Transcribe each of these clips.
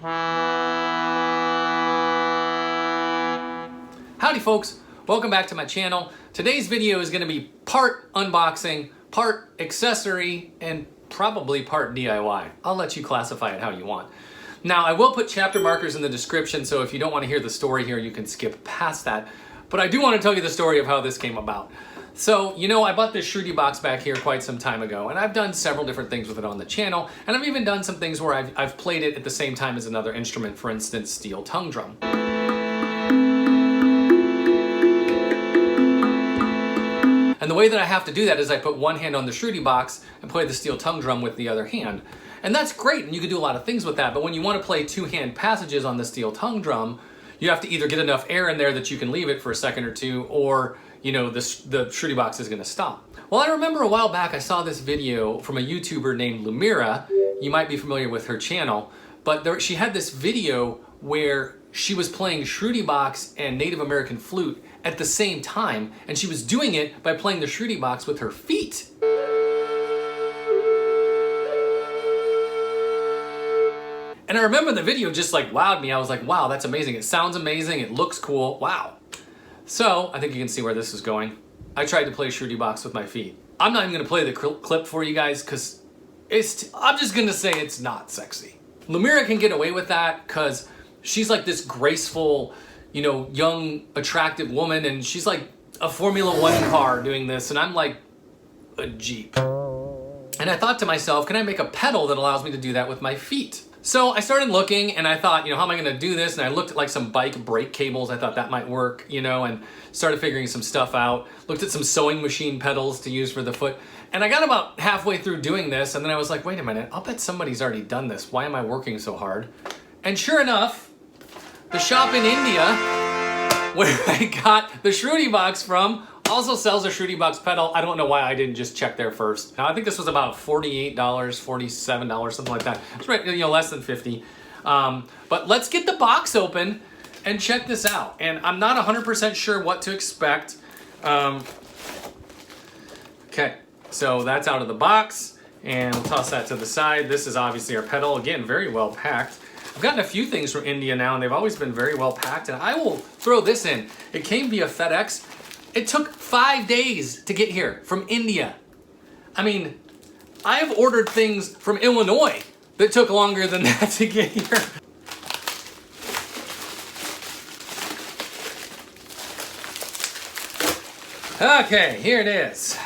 Howdy folks, welcome back to my channel. Today's video is going to be part unboxing, part accessory, and probably part DIY. I'll let you classify it how you want. Now I will put chapter markers in the description, so if you don't want to hear the story here, you can skip past that. But I do want to tell you the story of how this came about. So, you know, I bought this Shrutibox back here quite some time ago, and I've done several different things with it on the channel, and I've even done some things where I've played it at the same time as another instrument, for instance, steel tongue drum. And the way that I have to do that is I put one hand on the Shrutibox and play the steel tongue drum with the other hand. And that's great, and you can do a lot of things with that, but when you want to play two-hand passages on the steel tongue drum, you have to either get enough air in there that you can leave it for a second or two, or, you know, the Shrutibox is going to stop. Well, I remember a while back I saw this video from a YouTuber named Lumira. You might be familiar with her channel, but she had this video where she was playing Shrutibox and Native American flute at the same time, and she was doing it by playing the Shrutibox with her feet. And I remember the video just like wowed me. I was like, wow, that's amazing. It sounds amazing. It looks cool. Wow. So I think you can see where this is going. I tried to play Shrutibox with my feet. I'm not even gonna play the clip for you guys because I'm just gonna say it's not sexy. Lumira can get away with that because she's like this graceful, you know, young, attractive woman, and she's like a Formula One car doing this, and I'm like a Jeep. And I thought to myself, can I make a pedal that allows me to do that with my feet? So I started looking, and I thought, you know, how am I gonna do this? And I looked at like some bike brake cables. I thought that might work, you know, and started figuring some stuff out. Looked at some sewing machine pedals to use for the foot. And I got about halfway through doing this, and then I was like, wait a minute, I'll bet somebody's already done this. Why am I working so hard? And sure enough, the shop in India, where I got the Shrutibox from, also sells a Shrutibox pedal. I don't know why I didn't just check there first. Now, I think this was about $48, $47, something like that. It's right, you know, less than 50. But let's get the box open and check this out. And I'm not 100% sure what to expect. Okay, so that's out of the box, and we'll toss that to the side. This is obviously our pedal. Again, very well packed. I've gotten a few things from India now, and they've always been very well packed, and I will throw this in. It came via FedEx. It took 5 days to get here from India. I mean, I have ordered things from Illinois that took longer than that to get here. Okay, here it is.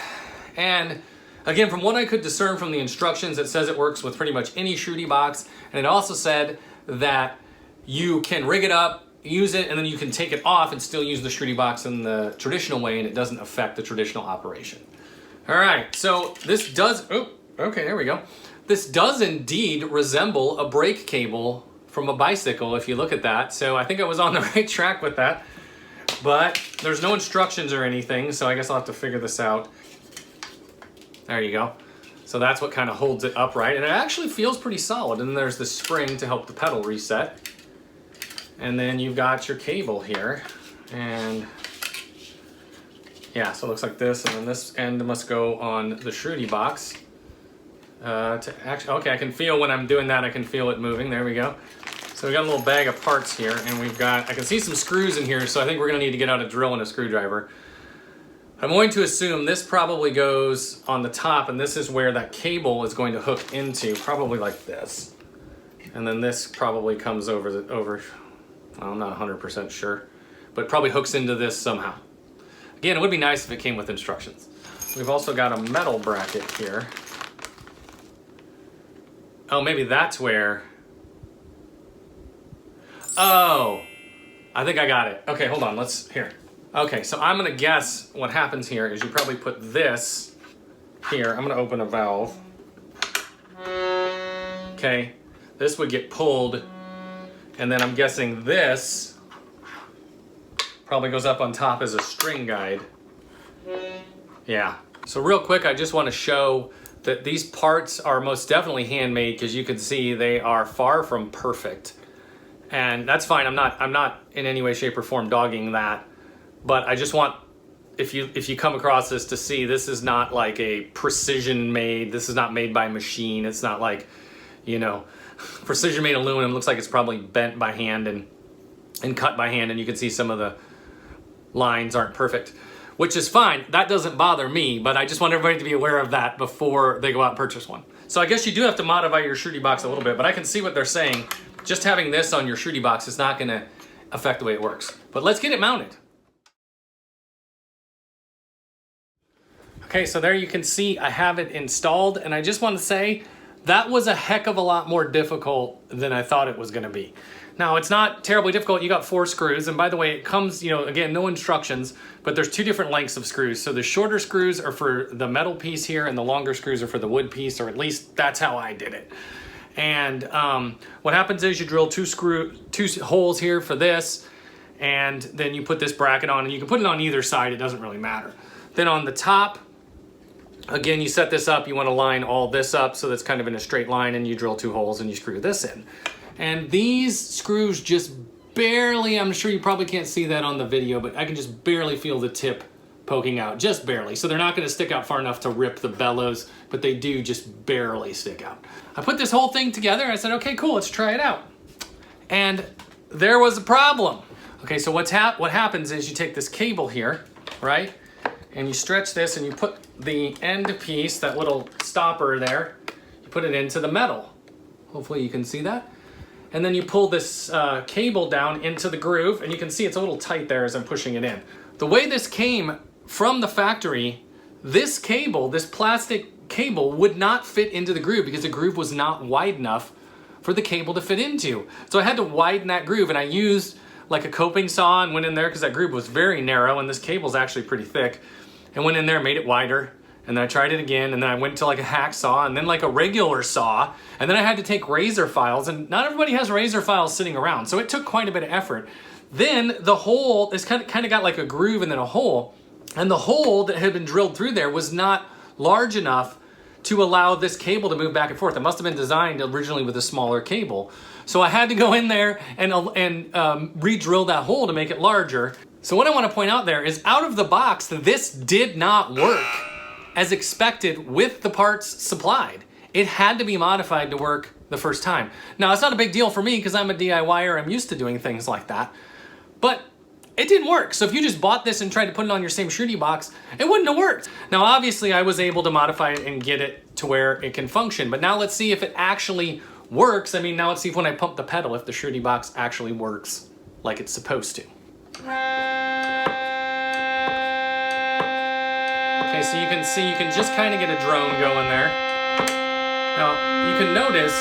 And again, from what I could discern from the instructions, it says it works with pretty much any Shrutibox, and it also said that you can rig it up, use it, and then you can take it off and still use the Shrutibox in the traditional way, and it doesn't affect the traditional operation. All right, so this does, oh, okay, there we go. This does indeed resemble a brake cable from a bicycle, if you look at that. So I think I was on the right track with that, but there's no instructions or anything, so I guess I'll have to figure this out. There you go. So that's what kind of holds it upright, and it actually feels pretty solid. And then there's the spring to help the pedal reset. And then you've got your cable here, and yeah, so it looks like this, and then this end must go on the Shrutibox. Okay, I can feel when I'm doing that, I can feel it moving. There we go. So we got a little bag of parts here, and we've got, I can see some screws in here, so I think we're gonna need to get out a drill and a screwdriver. I'm going to assume this probably goes on the top, and this is where that cable is going to hook into, probably like this. And then this probably comes over, well, I'm not 100% sure, but probably hooks into this somehow. Again, it would be nice if it came with instructions. We've also got a metal bracket here. Oh, maybe that's where, oh, I think I got it. Okay, hold on, here. Okay, so I'm gonna guess what happens here is you probably put this here. I'm gonna open a valve. Okay, this would get pulled, and then I'm guessing this probably goes up on top as a string guide. Yeah, so real quick, I just wanna show that these parts are most definitely handmade, because you can see they are far from perfect. And that's fine, I'm not in any way, shape, or form dogging that. But I just want, if you come across this, to see this is not like a precision made, this is not made by machine, it's not like, you know, precision made aluminum. Looks like it's probably bent by hand and cut by hand, and you can see some of the lines aren't perfect, which is fine. That doesn't bother me, but I just want everybody to be aware of that before they go out and purchase one. So I guess you do have to modify your Shruti-box a little bit, but I can see what they're saying. Just having this on your Shruti-box is not gonna affect the way it works. But let's get it mounted. Okay, so there you can see I have it installed, and I just want to say that was a heck of a lot more difficult than I thought it was gonna be. Now, it's not terribly difficult. You got 4 screws, and by the way, it comes, you know, again, no instructions, but there's 2 different lengths of screws. So the shorter screws are for the metal piece here, and the longer screws are for the wood piece, or at least that's how I did it. And what happens is you drill 2 holes here for this, and then you put this bracket on, and you can put it on either side, it doesn't really matter. Then on the top, again, you set this up, you want to line all this up so that's kind of in a straight line, and you drill 2 holes and you screw this in. And these screws just barely, I'm sure you probably can't see that on the video, but I can just barely feel the tip poking out, just barely. So they're not gonna stick out far enough to rip the bellows, but they do just barely stick out. I put this whole thing together and I said, okay, cool, let's try it out. And there was a problem. Okay, so what happens is you take this cable here, right? And you stretch this and you put the end piece, that little stopper there, you put it into the metal. Hopefully you can see that. And then you pull this cable down into the groove, and you can see it's a little tight there as I'm pushing it in. The way this came from the factory, this cable, this plastic cable, would not fit into the groove because the groove was not wide enough for the cable to fit into. So I had to widen that groove, and I used like a coping saw and went in there because that groove was very narrow, and this cable's actually pretty thick, and went in there, made it wider. And then I tried it again, and then I went to like a hacksaw, and then like a regular saw, and then I had to take razor files, and not everybody has razor files sitting around, so it took quite a bit of effort. Then the hole, this kind of got like a groove and then a hole, and the hole that had been drilled through there was not large enough to allow this cable to move back and forth. It must have been designed originally with a smaller cable. So I had to go in there and re-drill that hole to make it larger. So what I want to point out there is out of the box, this did not work as expected with the parts supplied. It had to be modified to work the first time. Now, it's not a big deal for me because I'm a DIYer, I'm used to doing things like that, but it didn't work. So if you just bought this and tried to put it on your same Shruti-box, it wouldn't have worked. Now, obviously, I was able to modify it and get it to where it can function, but now let's see if it actually works. I mean, now let's see if when I pump the pedal, if the Shruti-box actually works like it's supposed to. Okay, so you can see, you can just kind of get a drone going there. Now, you can notice,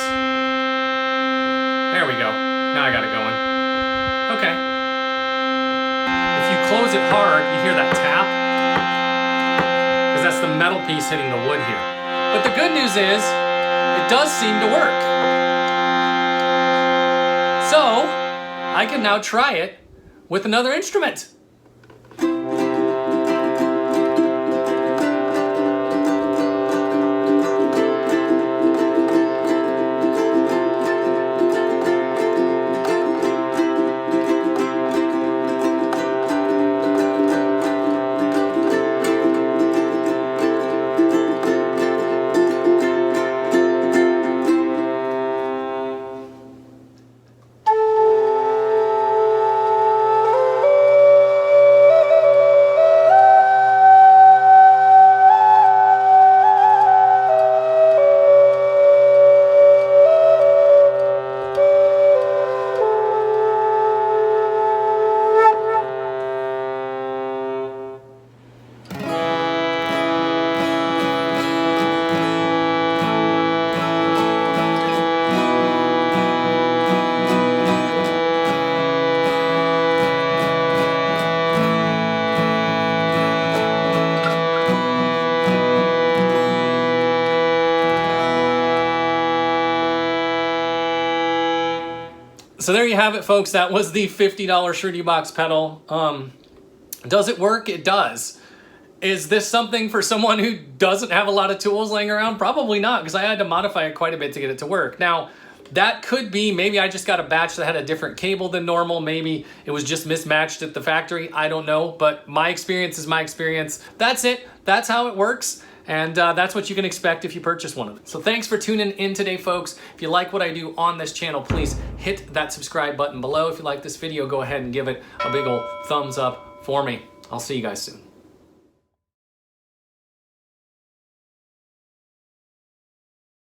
there we go. Now I got it going. Okay. If you close it hard, you hear that tap, because that's the metal piece hitting the wood here. But the good news is, it does seem to work. So, I can now try it with another instrument. So there you have it, folks. That was the $50 Shruti-box pedal. Does it work? It does. Is this something for someone who doesn't have a lot of tools laying around? Probably not, because I had to modify it quite a bit to get it to work. Now, that could be, maybe I just got a batch that had a different cable than normal. Maybe it was just mismatched at the factory. I don't know, but my experience is my experience. That's it. That's how it works. And that's what you can expect if you purchase one of them. So thanks for tuning in today, folks. If you like what I do on this channel, please hit that subscribe button below. If you like this video, go ahead and give it a big ol' thumbs up for me. I'll see you guys soon.